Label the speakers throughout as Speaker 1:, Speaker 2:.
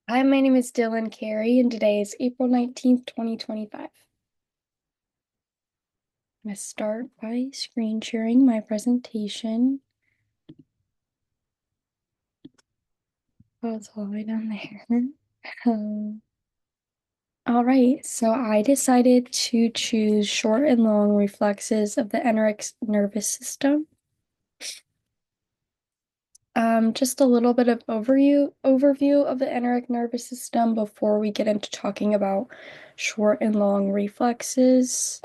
Speaker 1: Hi, my name is Dylan Carey, and today is April 19th, 2025. I'm going to start by screen sharing my presentation. Oh, it's all the way down there. Um, all right, so I decided to choose short and long reflexes of the enteric nervous system. Just a little bit of overview of the enteric nervous system before we get into talking about short and long reflexes.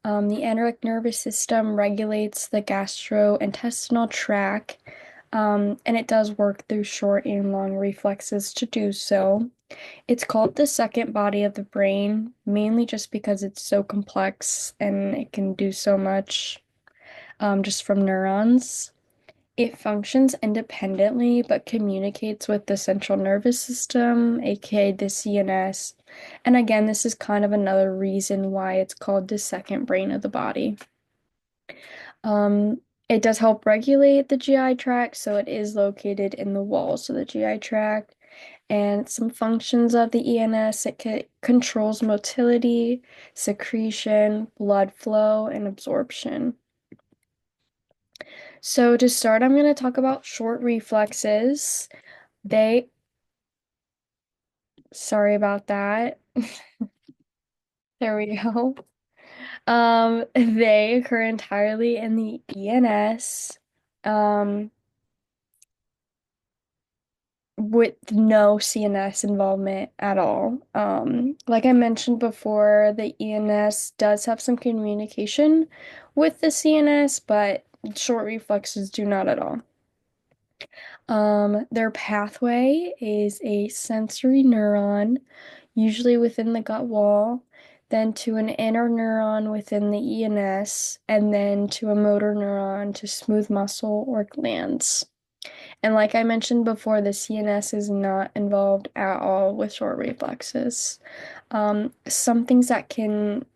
Speaker 1: The enteric nervous system regulates the gastrointestinal tract, and it does work through short and long reflexes to do so. It's called the second body of the brain, mainly just because it's so complex and it can do so much, just from neurons. It functions independently but communicates with the central nervous system, aka the CNS. And again, this is kind of another reason why it's called the second brain of the body. It does help regulate the GI tract, so it is located in the walls of the GI tract. And some functions of the ENS, controls motility, secretion, blood flow, and absorption. So to start, I'm going to talk about short reflexes. They, sorry about that. There we go. They occur entirely in the ENS, with no CNS involvement at all. Like I mentioned before, the ENS does have some communication with the CNS, but short reflexes do not at all. Their pathway is a sensory neuron, usually within the gut wall, then to an inner neuron within the ENS, and then to a motor neuron to smooth muscle or glands. And like I mentioned before, the CNS is not involved at all with short reflexes. Some things that can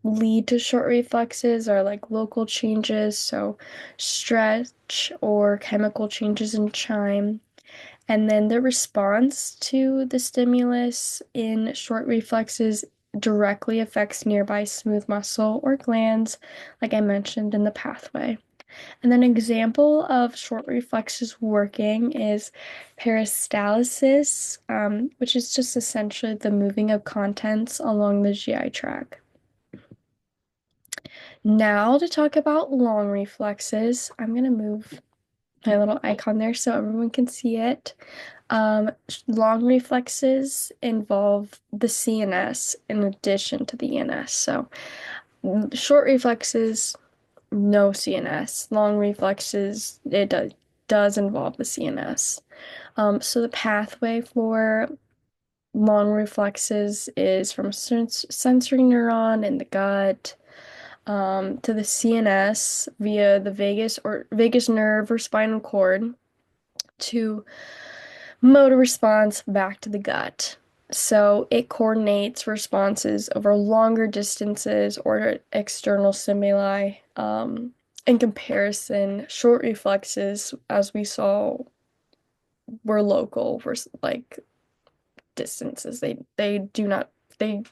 Speaker 1: lead to short reflexes are like local changes, so stretch or chemical changes in chime. And then the response to the stimulus in short reflexes directly affects nearby smooth muscle or glands, like I mentioned in the pathway. And then an example of short reflexes working is peristalsis, which is just essentially the moving of contents along the GI tract. Now to talk about long reflexes, I'm going to move my little icon there so everyone can see it. Long reflexes involve the CNS in addition to the ENS. So short reflexes, no CNS. Long reflexes, does involve the CNS. So the pathway for long reflexes is from a sensory neuron in the gut, to the CNS via the vagus nerve or spinal cord to motor response back to the gut. So it coordinates responses over longer distances or external stimuli. In comparison, short reflexes, as we saw, were local versus like distances. They do not they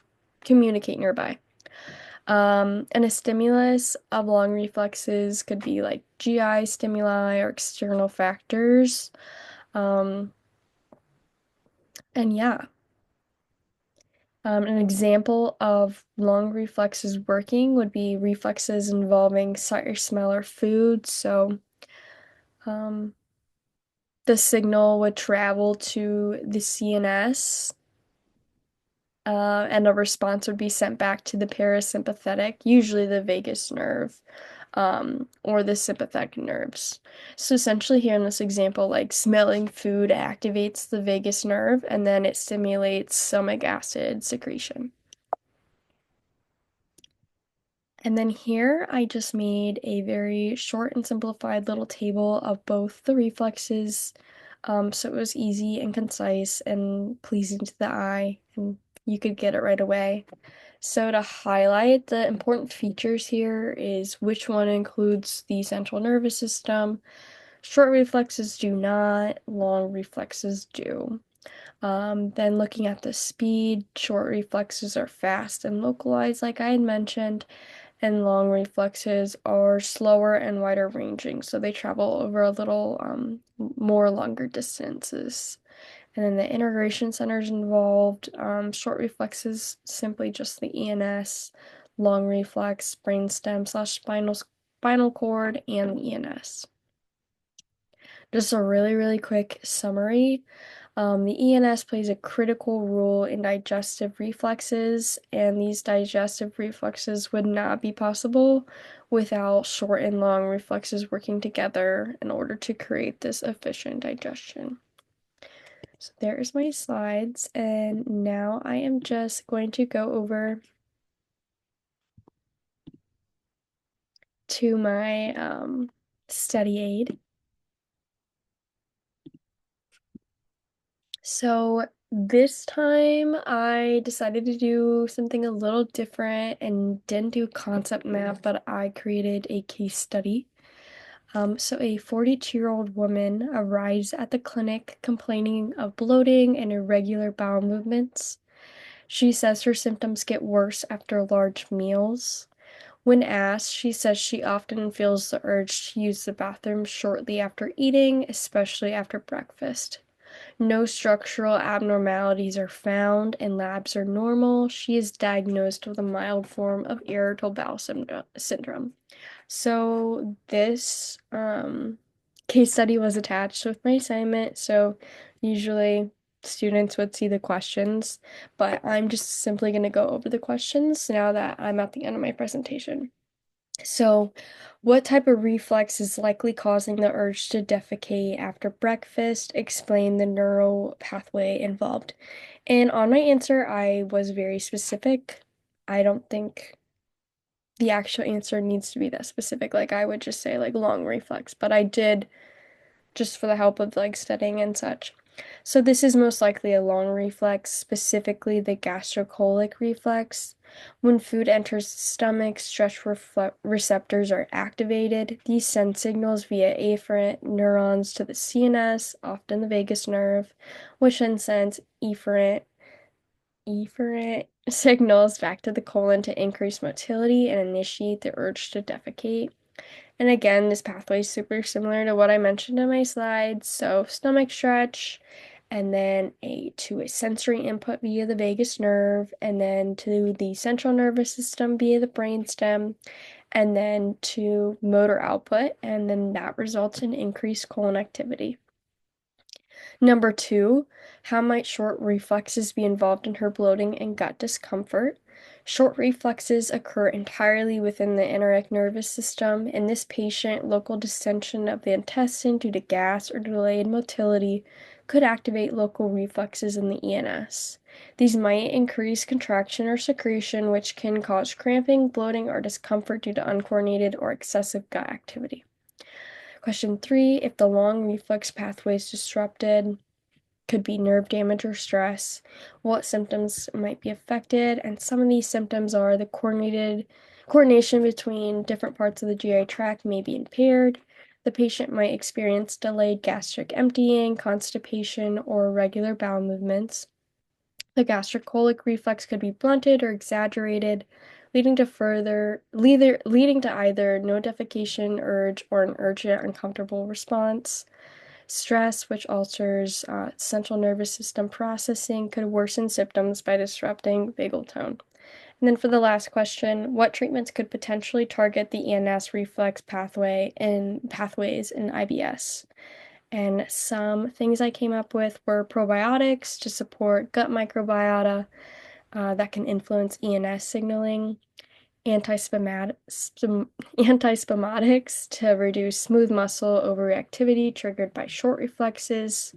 Speaker 1: communicate nearby. And a stimulus of long reflexes could be like GI stimuli or external factors. Um, and yeah. An example of long reflexes working would be reflexes involving sight or smell or food. So, um, the signal would travel to the CNS, and a response would be sent back to the parasympathetic, usually the vagus nerve, or the sympathetic nerves. So essentially, here in this example, like smelling food activates the vagus nerve, and then it stimulates stomach acid secretion. And then here I just made a very short and simplified little table of both the reflexes, so it was easy and concise and pleasing to the eye, and you could get it right away. So to highlight the important features here is which one includes the central nervous system. Short reflexes do not, long reflexes do. Then looking at the speed, short reflexes are fast and localized, like I had mentioned, and long reflexes are slower and wider ranging, so they travel over a little more longer distances. And then the integration centers involved, short reflexes, simply just the ENS, long reflex, brainstem slash spinal cord, and the ENS. Just a really, really quick summary. The ENS plays a critical role in digestive reflexes, and these digestive reflexes would not be possible without short and long reflexes working together in order to create this efficient digestion. So there's my slides, and now I am just going to go over to my study aid. So this time I decided to do something a little different and didn't do a concept map, but I created a case study. So a 42-year-old woman arrives at the clinic complaining of bloating and irregular bowel movements. She says her symptoms get worse after large meals. When asked, she says she often feels the urge to use the bathroom shortly after eating, especially after breakfast. No structural abnormalities are found and labs are normal. She is diagnosed with a mild form of irritable bowel syndrome. So this case study was attached with my assignment. So usually students would see the questions, but I'm just simply going to go over the questions now that I'm at the end of my presentation. So, what type of reflex is likely causing the urge to defecate after breakfast? Explain the neural pathway involved. And on my answer, I was very specific. I don't think the actual answer needs to be that specific. Like, I would just say, like, long reflex, but I did just for the help of like studying and such. So this is most likely a long reflex, specifically the gastrocolic reflex. When food enters the stomach, stretch receptors are activated. These send signals via afferent neurons to the CNS, often the vagus nerve, which then sends efferent signals back to the colon to increase motility and initiate the urge to defecate. And again, this pathway is super similar to what I mentioned in my slides. So stomach stretch, and then to a sensory input via the vagus nerve, and then to the central nervous system via the brainstem, and then to motor output, and then that results in increased colon activity. Number two, how might short reflexes be involved in her bloating and gut discomfort? Short reflexes occur entirely within the enteric nervous system. In this patient, local distension of the intestine due to gas or delayed motility could activate local reflexes in the ENS. These might increase contraction or secretion, which can cause cramping, bloating, or discomfort due to uncoordinated or excessive gut activity. Question three, if the long reflex pathway is disrupted, could be nerve damage or stress, what symptoms might be affected, and some of these symptoms are the coordination between different parts of the GI tract may be impaired. The patient might experience delayed gastric emptying, constipation, or irregular bowel movements. The gastrocolic reflex could be blunted or exaggerated, leading to either no defecation urge or an urgent uncomfortable response. Stress, which alters central nervous system processing, could worsen symptoms by disrupting vagal tone. And then for the last question, what treatments could potentially target the ENS reflex pathways in IBS? And some things I came up with were probiotics to support gut microbiota that can influence ENS signaling, antispasmodics to reduce smooth muscle overreactivity triggered by short reflexes,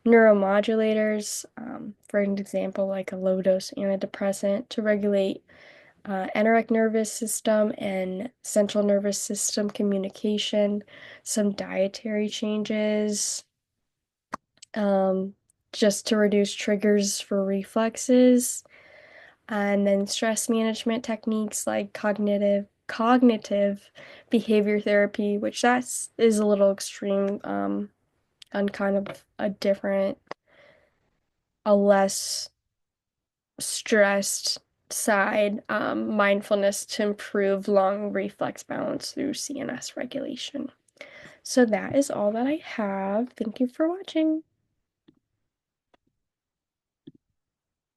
Speaker 1: neuromodulators, for an example, like a low-dose antidepressant to regulate enteric nervous system and central nervous system communication, some dietary changes, just to reduce triggers for reflexes, and then stress management techniques like cognitive behavior therapy, which is a little extreme, on kind of a different a less stressed side, mindfulness to improve long reflex balance through CNS regulation. So that is all that I have. Thank you for watching.